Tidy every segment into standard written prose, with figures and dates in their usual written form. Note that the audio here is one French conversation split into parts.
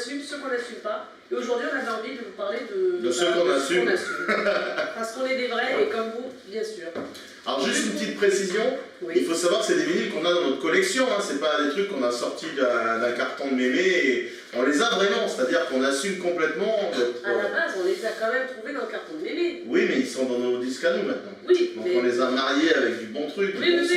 assume, ceux qu'on n'assume pas. Et aujourd'hui, on avait envie de vous parler de ceux qu'on assume. Parce qu'on est des vrais et comme vous, bien sûr. Alors juste une petite précision, il faut savoir que c'est des vinyles qu'on a dans notre collection, hein. C'est pas des trucs qu'on a sortis d'un carton de mémé, et on les a vraiment, c'est-à-dire qu'on assume complètement. À la base, on les a quand même trouvés dans le carton de mémé. Oui, mais ils sont dans nos disques à nous maintenant. Oui, donc mais... on les a mariés avec du bon truc, oui, du bon son.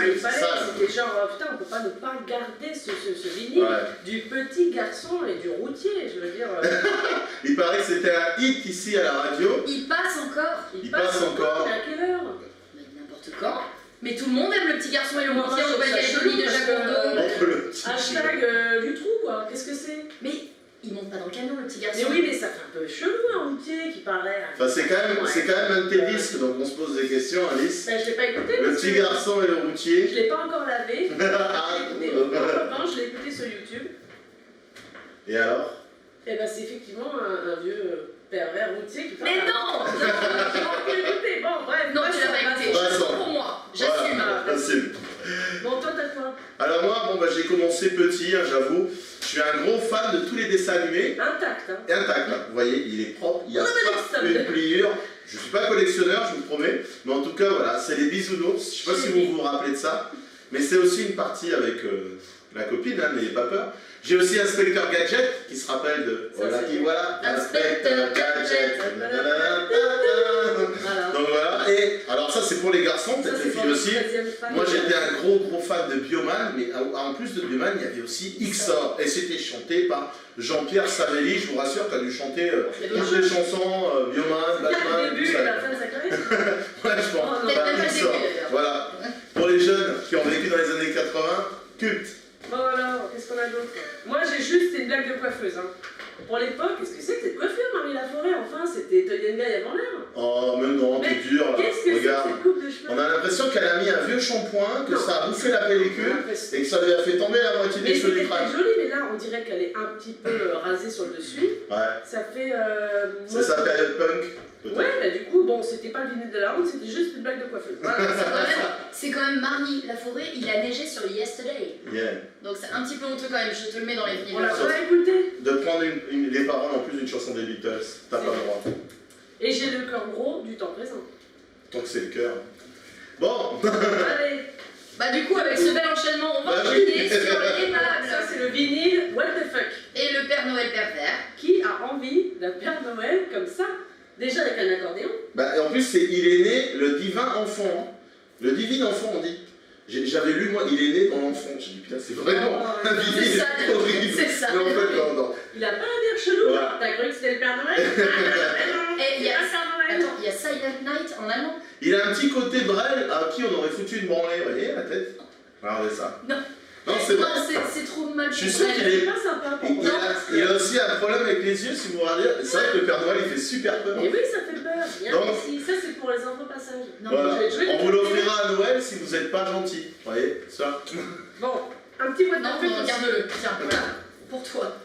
Il fallait, c'était genre, putain, on peut pas ne pas garder ce vinyle du petit garçon et du routier, je veux dire. Il paraît que c'était un hit ici à la radio. Il passe encore. Il passe encore. Mais à quelle heure? N'importe quand. Mais tout le monde aime le petit garçon et le routier, on va dire Johnny de Jacques Bourdeau. Hashtag du trou, quoi, qu'est-ce que c'est? Mais il monte pas dans le camion, le petit garçon. Mais oui, mais ça fait un peu chelou, un routier qui paraît. Enfin, c'est quand même un de tes disques, donc on se pose des questions, Alice. Ben, je l'ai pas écouté. Le petit garçon et le routier. Je l'ai pas encore lavé. En revanche, je l'ai écouté sur YouTube. Et alors? Eh ben, c'est effectivement un vieux pervers routier qui parle. Mais non! Bon, bref. Non, tu l'as pas écouté. Je pour moi. J'assume. J'assume. Bon, toi, t'as quoi? Alors moi, j'ai commencé petit, hein, j'avoue. Je suis un gros fan de tous les dessins animés. Intact, hein. Intact, hein. Vous voyez, il est propre, il n'y a pas une pliure. Je ne suis pas collectionneur, je vous promets. Mais en tout cas, voilà, c'est les bisounours. Je ne sais pas si vous vous rappelez de ça. Mais c'est aussi une partie avec la copine, hein, n'ayez pas peur. J'ai aussi Inspecteur Gadget, qui se rappelle de... Voilà, Inspecteur Gadget. Donc voilà, et alors ça c'est pour les garçons, peut-être les filles aussi. Moi j'étais un gros fan de Bioman, mais en plus de Bioman, il y avait aussi XOR. Et c'était chanté par Jean-Pierre Savelli, je vous rassure, tu as dû chanter toutes les chansons, Bioman, Batman, le début et la fin de sa carrière. Ouais, je pense. XOR. Voilà. Pour les jeunes qui ont vécu dans les années 80, culte. Bon alors, qu'est-ce qu'on a d'autre? Moi j'ai juste une blague de coiffeuse. Hein. Pour l'époque, qu'est-ce que c'est que cette coiffure, Marie Laforêt? Enfin, c'était Tony Guy avant l'heure. Oh, mais non, t'es dur là. Qu'est-ce que c'est que cette coupe de cheveux? On a l'impression qu'elle a mis un vieux shampoing, que ça a bouffé la pellicule et que ça lui a fait tomber la moitié des cheveux du crâne. C'est joli, mais là on dirait qu'elle est un petit peu rasée sur le dessus. Ouais. Ça fait. C'est sa période punk. Ouais, bah du coup, bon, c'était pas le vinyle de la honte, c'était juste une blague de coiffeuse. Voilà, c'est quand même Marie Laforêt, il a neigé sur Yesterday. Yeah. Donc c'est un petit peu honteux quand même, je te le mets dans les vinyles. On l'a pas écouté. De prendre les paroles en plus d'une chanson des Beatles, t'as pas le droit. Et j'ai le cœur gros du temps présent. Tant que c'est le cœur. Bon. Allez. Bah du coup, avec ce bel enchaînement, on va enchaîner sur l'aimable. Ça c'est le vinyle What the fuck. Et le Père Noël pervers. Qui a envie d'un Père Noël comme ça? Déjà avec un accordéon. Bah, et en plus, il est né le divin enfant. Hein. Le divin enfant, on dit. J'avais lu, moi, il est né dans l'enfant. J'ai dit, putain, c'est vraiment un vinyle horrible. C'est ça. Mais en fait, non. Il a pas un air chelou, ouais. T'as cru que c'était le Père Noël? Et il y a Silent Night en allemand. Il a un petit côté Brel à qui on aurait foutu une branlée. Vous voyez, la tête? Regardez ça. Non. Non, c'est vrai. C'est trop mal. Je suis sûr qu'il est pas sympa. Il a aussi un problème avec les yeux, si vous regardez. C'est vrai que le Père Noël, il fait super peur. Et oui, ça fait peur. Viens ici. Ça, c'est pour les enfants passage. Voilà. On vous l'offrira à Noël si vous n'êtes pas gentil. Vous voyez ça? Bon, un petit what the fuck. Non, regarde-le. Tiens, voilà. Pour toi.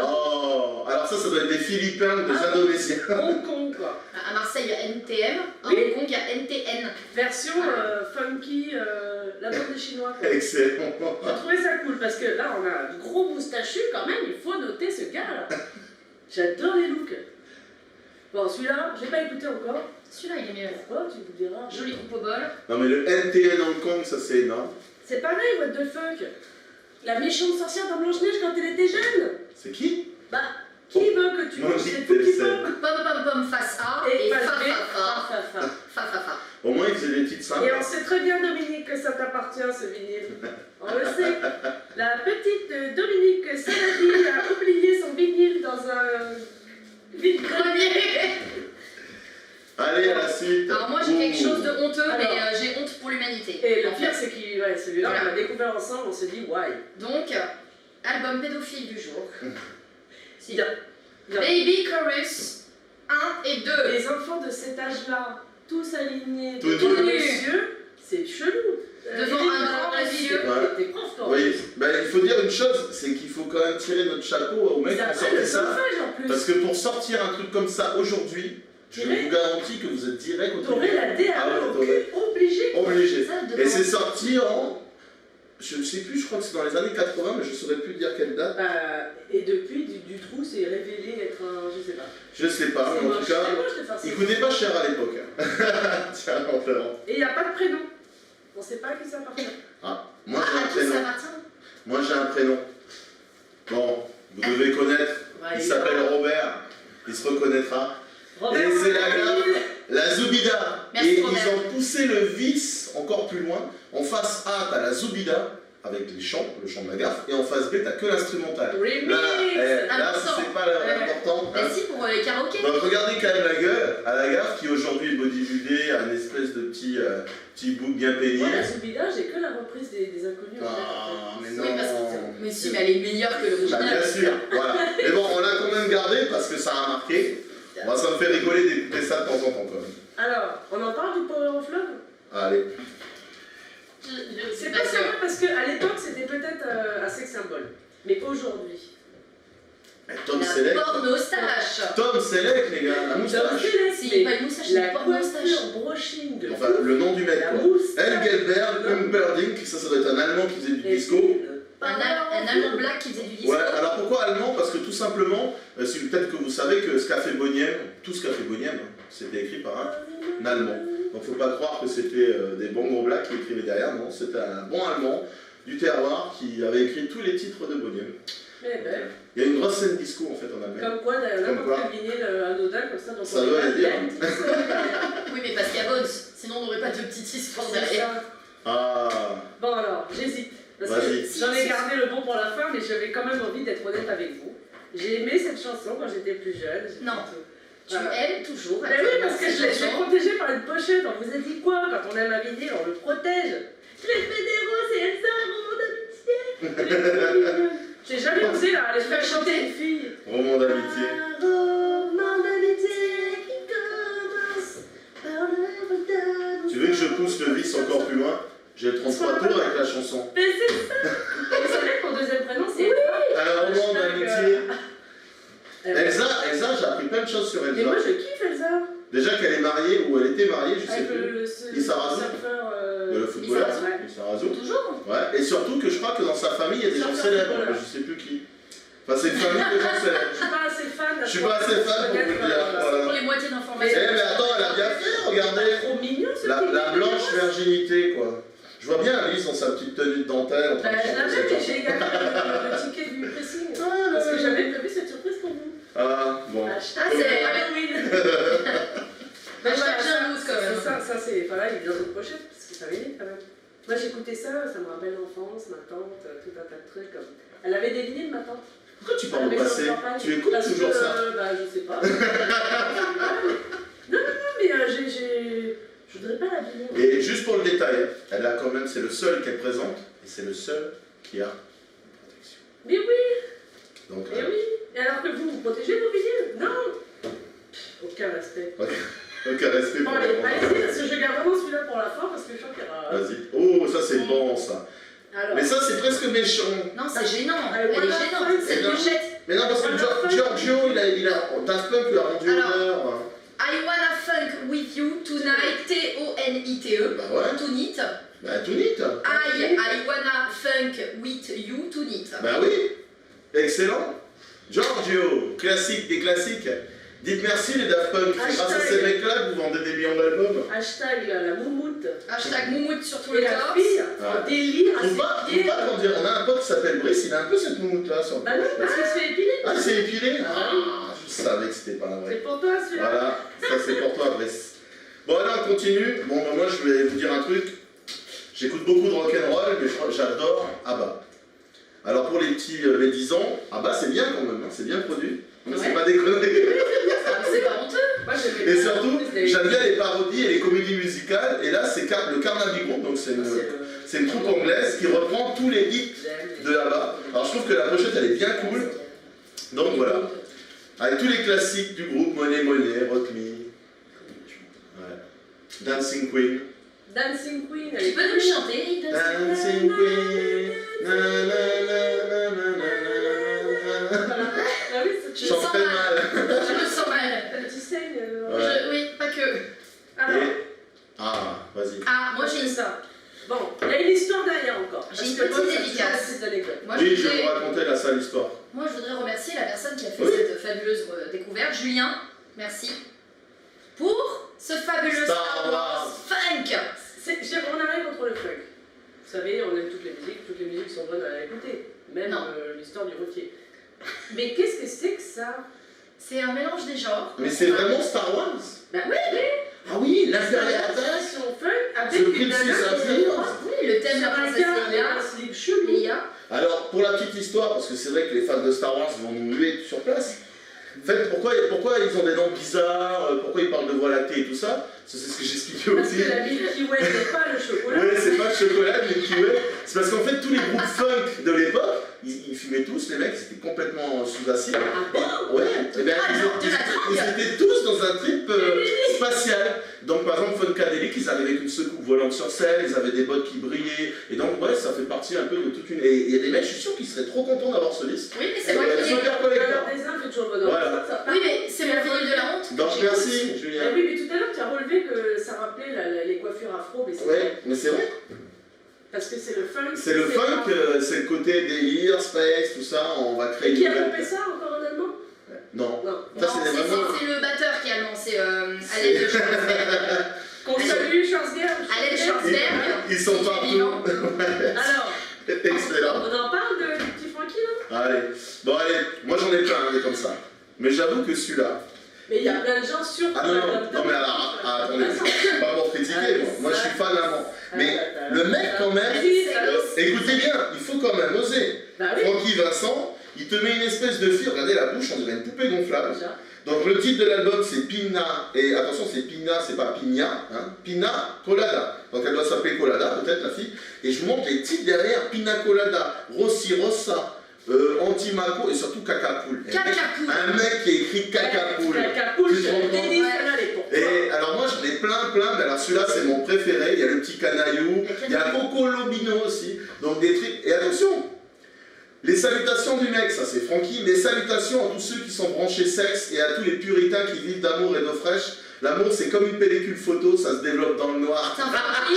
Oh, alors ça doit être des Philippins ou des Indonésiens. Hong Kong, quoi. À Marseille, il y a NTM. À Hong Kong, il y a NTN. Version funky, la bande des Chinois, quoi. Excellent. J'ai trouvé ça cool parce que là, on a un gros moustachu quand même. Il faut noter ce gars-là. J'adore les looks. Bon, celui-là, j'ai pas écouté encore. Celui-là, il est mieux. Pourquoi, tu me diras? Joli coupe au bol. Non, mais le NTN Hong Kong, ça c'est énorme. C'est pareil, what the fuck. La méchante sorcière dans Blanche-Neige quand elle était jeune. C'est qui? Bah, qui veut que tu manges des cookies pom? Pom face A et fa. Au moins, il faisait des petites simples. Et on sait très bien, Dominique, que ça t'appartient, ce vinyle. On le sait. La petite Dominique Saladi a oublié son vinyle dans un vide-grenier. Allez, à la suite. Alors moi, j'ai quelque chose de honteux, mais j'ai honte pour l'humanité. Et le pire, c'est qu'il, celui-là, on l'a découvert ensemble, on s'est dit, why? Donc, album pédophile du jour. Si. Baby Chorus 1 et 2. Les enfants de cet âge-là, tous alignés, tout yeux, c'est chelou. Devant un grand monsieur. T'es prof, toi. Oui, bah, il faut dire une chose, c'est qu'il faut quand même tirer notre chapeau aux mecs qui ont sorti ça. Parce que pour sortir un truc comme ça aujourd'hui, je vous garantis que vous êtes direct au T'aurais la DA, obligé. Obligé. Et c'est sorti en je ne sais plus, je crois que c'est dans les années 80, mais je ne saurais plus dire quelle date. Et depuis, Dutroux s'est révélé être un. Je sais pas. Je sais pas, mais en tout cas, il coûtait pas cher à l'époque. Tiens, et il n'y a pas de prénom. On ne sait pas à qui ça appartient. Ah, moi j'ai un à qui prénom. ça appartient? Moi j'ai un prénom. Bon, vous devez connaître. Il s'appelle Robert. Il se reconnaîtra. Robert, et c'est la Zoubida. Merci, et Robert. ils ont poussé le vice encore plus loin. En face A, t'as la Zoubida avec les chants, le chant de la gaffe, et en face B, t'as que l'instrumental. Remix. Là c'est pas important. Mais si, pour les karaokés. Donc regardez quand même la gueule à la gaffe qui aujourd'hui est bodybuildé, un espèce de petit bouc bien peigné. Moi, la Zoubida, j'ai que la reprise des Inconnus. Ah, mais non. Oui, parce que... Mais si, mais elle est meilleure que Bah, l'original. bien sûr, voilà. Mais bon, on l'a quand même gardé parce que ça a marqué. Moi, ça me fait rigoler d'écouter ça de temps en temps quand même. Alors, on en parle du Power of Love? Allez. C'est pas sérieux parce qu'à l'époque, c'était peut-être un sex symbole. Mais aujourd'hui. Tom La Selleck. pornostache. Tom Selleck, les gars, la moustache. Si, il n'y a pas de moustache, c'est La une pornostache. coiffure brushing de Enfin, le nom du mec, la quoi. moustache. Engelbert Humperdinck, ça doit être un Allemand qui faisait du disco. Un Allemand black qui faisait du disco. Ouais, alors pourquoi allemand? Parce que tout simplement, peut-être que vous savez que ce qu'a fait Boniem, tout ce qu'a fait Boniem, c'était écrit par un Allemand. Donc faut pas croire que c'était des bons gros blacks qui écrivaient derrière, non, c'était un bon Allemand du terroir qui avait écrit tous les titres de Boniem. Mais ben, Il y a une grosse scène disco en fait en Allemagne. comme quoi, d'ailleurs, Comme quoi. n'importe quel vinyle anodin comme ça dans Ça son doit état, le il y a dire. une petite histoire derrière. Oui, mais parce qu'il y a Bones. Sinon, on n'aurait pas de petite histoire C'est derrière. ça. Ah, Bon alors, j'hésite. Parce Vas-y. que j'en ai gardé le bon pour la fin, mais j'avais quand même envie d'être honnête avec vous. J'ai aimé cette chanson quand j'étais plus jeune. Non. Tu Voilà. aimes toujours. Ben oui, parce que je l'ai protégé par une pochette. On vous a dit quoi? Quand on aime un vinyle, on le protège. Très fédéraux, c'est Elsa, un roman d'amitié. J'ai jamais osé là, aller faire chanter une fille. roman d'amitié. Un roman d'amitié qui commence par le Tu veux que je pousse le vice encore plus loin? J'ai 33 tours avec la chanson. Mais c'est ça. Et vous savez que mon deuxième prénom c'est Elsa. Un roman d'amitié. Elsa. Elsa, j'ai appris plein de choses sur Mais moi Elsa. je kiffe Elsa. Déjà qu'elle est mariée ou elle était mariée, je sais Avec plus. le Lissarazu. surfeur. Le footballeur, Lissarazu. Ouais. Lissarazu. Toujours. Ouais, et surtout que je crois que dans sa famille, il y a des gens Surfeur célèbres, footballeur. mais je sais plus qui. Enfin, c'est une famille de gens célèbres. Je suis pas assez fan. Je suis pas assez fan pour vous dire. Pour Voilà. les moitiés Eh, d'informations. mais attends, elle a bien fait, regardez. Trop mignon ce La petit blanche bébé. virginité, quoi. Je vois bien Alice dans sa petite tenue de dentelle en train de Je chanter l'avais, cette mais chanson. j'ai gagné le ticket du pressing. Parce que j'avais prévu cette surprise pour vous. Ah, bon. Hashtag c'est- Halloween. Hashtag jalouse, quand même. Ça c'est. Enfin là, il est dans une pochette parce que ça m'énerve quand même. Moi j'écoutais ça, ça me rappelle l'enfance, ma tante, tout un tas de trucs. Elle avait des vinyles, ma tante. Pourquoi tu parles au Mais passé? j'en parle pas. Tu écoutes Parce toujours que, ça? Bah, je sais pas. Non, mais je voudrais pas l'abîmer. Et juste pour le détail, elle a quand même, c'est le seul qu'elle présente, et c'est le seul qui a une protection. Mais oui, Donc, mais oui. Et alors que vous protégez vos vinyles? Non. Aucun respect. aucun respect Bon, pour allez, les allez-y, parce que je garde vraiment celui-là pour la fin parce que je sens qu'il y aura. Vas-y. Oh, ça c'est bon ça. Alors, Mais ça c'est presque méchant. Non, c'est gênant. Allez, Elle est voilà, gênante. c'est Cette bien. pochette. Mais non, parce que Giorgio, Daft Punk lui a rendu Alors. honneur. I wanna funk with you tonight. T-O-N-I-T-E. Bah ouais. Tonight. Bah tout neat. I wanna funk with you tonight. Bah oui. Excellent. Giorgio, classique des classiques. Dites merci les Daft Punk. C'est grâce à ces mecs-là que vous vendez des millions d'albums. hashtag la moumoute. Hashtag moumoute sur tout Et le la torse. fille, Ouais. en délire, à Faut ses pas pieds. quand dire. On a un pote qui s'appelle Brice, il a un peu cette moumoute-là sur le Bah non, poche. parce qu'il se fait épiler. Ah, c'est épilé. Ah, je savais que c'était pas vrai. C'est pour toi celui-là. Voilà, ça c'est pour toi, Brice. Bon, allez, on continue. Bon, bah, moi, je vais vous dire un truc. J'écoute beaucoup de rock'n'roll, mais j'adore ABBA. Alors, pour les petits, les 10 ans, ABBA, c'est bien quand même, hein, c'est bien produit. Mais c'est Ouais. pas des conneries. C'est pas honteux. Moi, j'aimais Et bien, surtout, en plus, les- j'aime bien les parodies et les comédies musicales. Et là, c'est le Carnaby Group, donc c'est une troupe anglaise qui reprend tous les hits de ABBA. Alors, je trouve que la pochette, elle est bien cool. Donc, voilà. Avec tous les classiques du groupe, Money Money, Rock Me, ouais. Dancing Queen. Dancing Queen, elle Tu est peux nous le chanter? Dancing Queen. Na, na, na, na, na, na, na. Ah oui, c'est Je chante très mal. Je me sens mal. Tu saignes. Ouais. Oui, pas que. Alors, Ah, vas-y. Ah, moi moi j'ai j'ai une ça. Bon, il y a une histoire derrière encore. J'ai une Parce que moi, petite ça, dédicace. c'est une petite anecdote. Moi, Oui, je vais voudrais- vous raconter la sale histoire. Moi, je voudrais remercier la personne qui a fait Oui. cette fabuleuse découverte, Julien, merci, pour ce fabuleux Star Wars funk. On n'a rien contre le funk. Vous savez, on aime toutes les musiques sont bonnes à écouter. Même Non. l'histoire du routier. Mais qu'est-ce que c'est que ça? C'est un mélange des genres. Mais c'est vraiment Star Wars? Bah oui, Ah oui, l'impérial l'installation funk avec The une Princess nana qui Leia. Oui, le thème de la princesse Leia. un slip chelou. Leia. Alors, pour la petite histoire, parce que c'est vrai que les fans de Star Wars vont nous huer sur place. En fait, pourquoi ils ont des noms bizarres, pourquoi ils parlent de voie lactée et tout ça? C'est ce que j'expliquais Parce aussi. que la Milky Way n'est pas le chocolat. Ouais, c'est pas le chocolat, mais Milky Way. C'est parce qu'en fait, tous les groupes funk de l'époque, ils fumaient tous, les mecs, ils étaient complètement sous acide. Ouais, et ben, Ah, non, de la ils étaient tous dans un trip spatial. Donc, par exemple, Funkadelic, ils arrivaient avec une secoupe volante sur scène, ils avaient des bottes qui brillaient. Et donc, ouais, ça fait partie un peu de toute une. Et il y a des mecs, je suis sûr qu'ils seraient trop contents d'avoir ce disque. Oui, mais c'est moi qui l'ai. Super collector. Le dessin fait toujours bonheur. Voilà. Oui, mais c'est mon vinyle de la honte. Donc, J'écoute. merci, Ah Julien. oui, mais tout à l'heure, tu as relevé que ça rappelait les coiffures afro, mais c'est Ouais, mais c'est vrai. parce que c'est le funk. C'est le funk, c'est le côté délire, space, tout ça. On va créer Et qui une a nouvelle- pompé ça encore en allemand? Non. Non. Ça, Non, c'est vraiment. c'est le batteur qui a lancé Alain de Schwarzberg. Qu'on salue, Schwarzberg. Alain de Schwarzberg. Ils sont qui est partout. vivant. Alors, Excellent. on en parle du petit Francky, là? Allez. Bon, allez. Moi, j'en ai plein, des comme ça. Mais j'avoue que celui-là. Mais il y a plein de gens sur. Ah non, non, mais alors, attendez. Pas pour critiquer, moi. Moi, je suis fan allemand. Mais le mec, quand même. Écoutez bien, il faut quand même oser. Bah oui. Francky Vincent, il te met une espèce de fille, regardez la bouche, on dirait une poupée gonflable. Déjà. Donc le titre de l'album c'est Pina, et attention c'est Pina, c'est pas Pina, hein, Pina Colada. Donc elle doit s'appeler Colada, peut-être la fille. Et je vous montre les titres derrière, Pina Colada, Rossi Rossa, Antimaco et surtout Cacapool. Cacapool. Un mec qui a écrit Cacapool. Cacapool, Tu te rends je t'ai compte dit, celle-là, elle est pour toi. Et alors moi j'en ai plein, mais alors celui-là c'est mon préféré, il y a le petit canaillou, il y a Coco Lobino aussi, donc des trucs, et attention, les salutations du mec, ça c'est Francky, les salutations à tous ceux qui sont branchés sexe et à tous les puritains qui vivent d'amour et d'eau fraîche. L'amour c'est comme une pellicule photo, ça se développe dans le noir. Putain, Francky,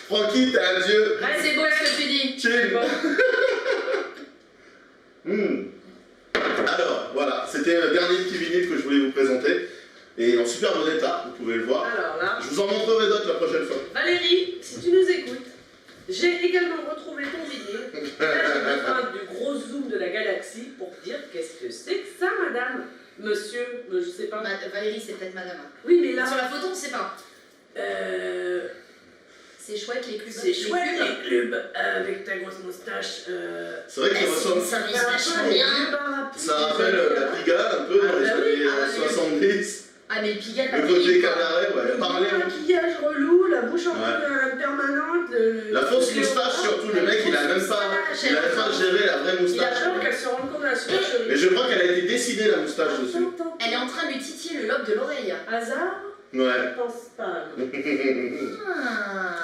Francky, t'es un dieu. c'est beau ce que tu dis. Chill. Bon. Alors voilà, c'était le dernier petit vinyle que je voulais vous présenter, et en super bon état, vous pouvez le voir. Alors là, Je vous en montrerai d'autres la prochaine fois. Valérie, si tu nous écoutes, j'ai également retrouvé ton vinyle. Là, j'ai besoin du gros zoom de la galaxie pour dire qu'est-ce que c'est que ça, madame? Monsieur, je sais pas. Valérie, c'est peut-être madame. Oui, mais là, Sur la photo, on ne sait pas. C'est chouette les clubs. c'est chouette les clubs avec ta grosse moustache. C'est vrai qu'il ressemble. Ça vise Un vachement peu bien. Ça rappelle la Pigalle un peu dans les Ah bah oui, années ah bah oui. 70. Ah, mais le Pigalle, Le côté cabaret, ouais. Le Parler. gros maquillage relou, la bouche en Ouais. permanente. La fausse moustache surtout, le mec il a même pas géré la vraie Il a moustache. peur qu'elle se rende compte de la supercherie. Mais je crois qu'elle a été dessinée la moustache dessus. Elle est en train de lui titiller le lobe de l'oreille. Hasard? Ouais. Je pense pas. Ah.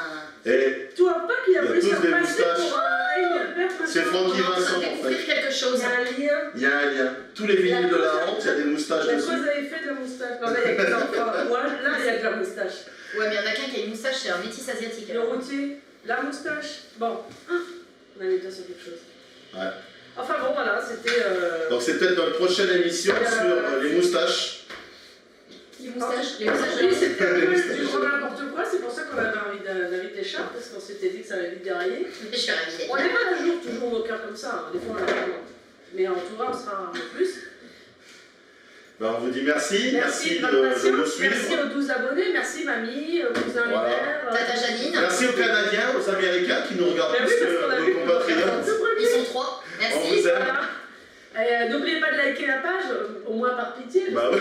Et Tu vois pas qu'il a Il y a voulu se tous des faire passer moustaches. pour un Heidelberg c'est machin? Francky On est en train Vincent de en découvrir fait. quelque Il chose. y a un lien. Il y a un lien. Tous les vinyles de la honte, il y a des moustaches La dessus. cause avait fait de la moustache. Non, là, il y a que des enfants. Moi, là, il y a de la moustache. Ouais, mais il y en a qu'un qui a une moustache, c'est un métis asiatique. Le routier, la moustache. Bon, on avait déjà sur quelque chose. Ouais. Enfin bon, voilà, c'était. Donc c'est peut-être notre prochaine émission sur les moustaches. Les moustaches, les Oui, moustaches. c'était un peu du grand n'importe quoi, c'est pour ça qu'on avait envie d'inviter Charles, parce qu'on s'était dit que ça allait vite dérailler. Je suis ravie d'être On là. n'est pas toujours moqueurs comme ça, hein. Des fois on a vraiment. Mais en tout cas, on sera un peu plus. Ben, on vous dit merci, Merci de de votre nous patience, merci suivre. aux 12 abonnés, merci mamie, cousin Voilà. Hubert. Tata Janine. Merci aux Canadiens, aux Américains qui nous regardent Ben plus oui, parce qu'on a que vu nos qu'on compatriotes. Ils sont trois. On Merci. vous aime. Voilà. N'oubliez pas de liker la page, au moins par pitié. Bah ouais.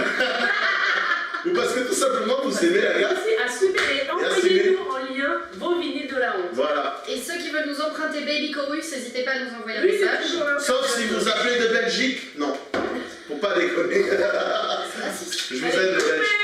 Ou parce que tout simplement vous aimez la gaffe. Merci, assumez et envoyez-nous en lien vos vinyles de la honte. Voilà. Et ceux qui veulent nous emprunter Baby Chorus, n'hésitez pas à nous envoyer un Oui, c'est message. toujours là. Sauf si vous appelez de Belgique. Non. Faut pas déconner. C'est raciste. Je vous aime de Belgique.